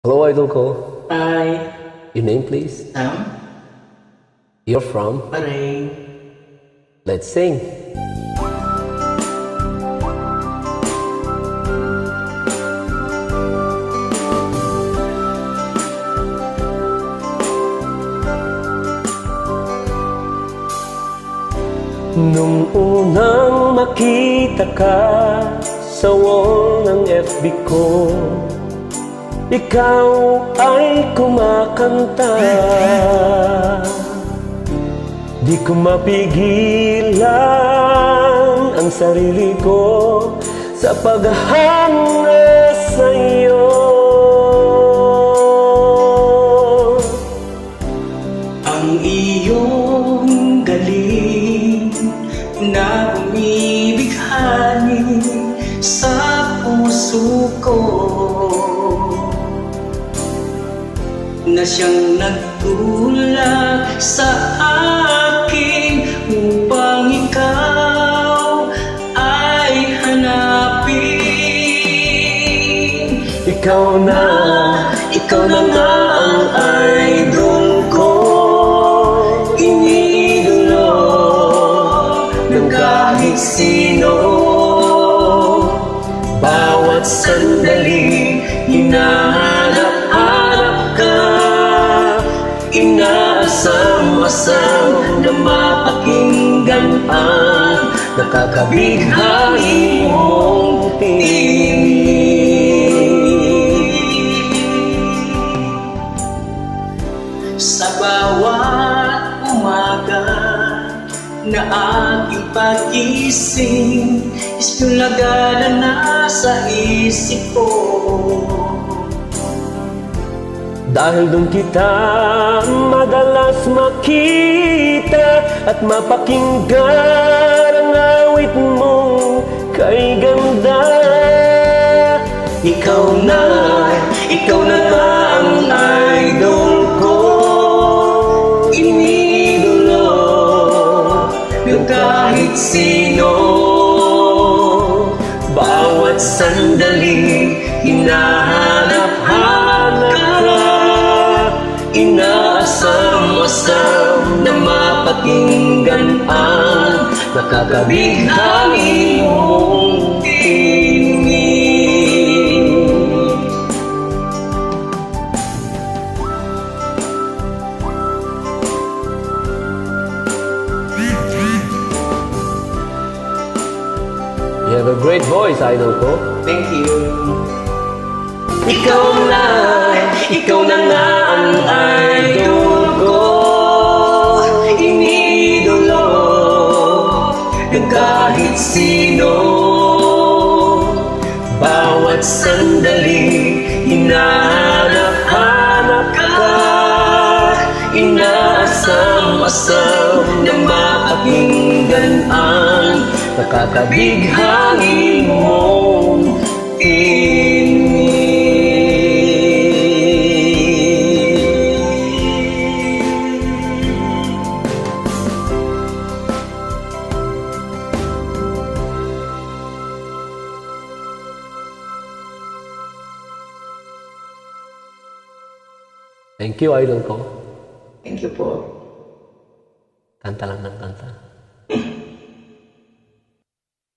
Hello, idol ko. Hi, Your name, please? Sam, You're from? Bahrain. Let's sing. Nung unang makita ka sa wall ng FB ko, ikaw ay kumakanta. Di ko mapigilan ang sarili ko sa paghahanga sa'yo. Ang iyong galing na bumibighani sa puso ko, na siyang nagtulak sa akin upang ikaw ay hanapin. Ikaw na nga ang idol ko, iniidolo ng kahit sino. Bawat sandali hinahanap-hanap ka, inaasam-asam na mapakinggan ang nakakabighani mong tinig. Sa bawat umaga na aking pag-ising, isulagana na sa isip ko. Dahil doon kita madalas makita at mapakinggan ang awit mong kay ganda. Ikaw na nga ang idol ko, iniidolo ng kahit sino. Bawat sandali hinahanap-hanap ka, inaasam-asam na mapakinggan ang nakakabighani mong tinig. You have a great voice, idol ko. Thank you. Ikaw na nga ang idol ko, iniidolo ng kahit sino. Bawat sandali hinahanap-hanap ka, inaasam-asam na mapakinggan ang nakakabighani mong tinig. Thank you, idol ko. Thank you po. Kanta lang ng kanta.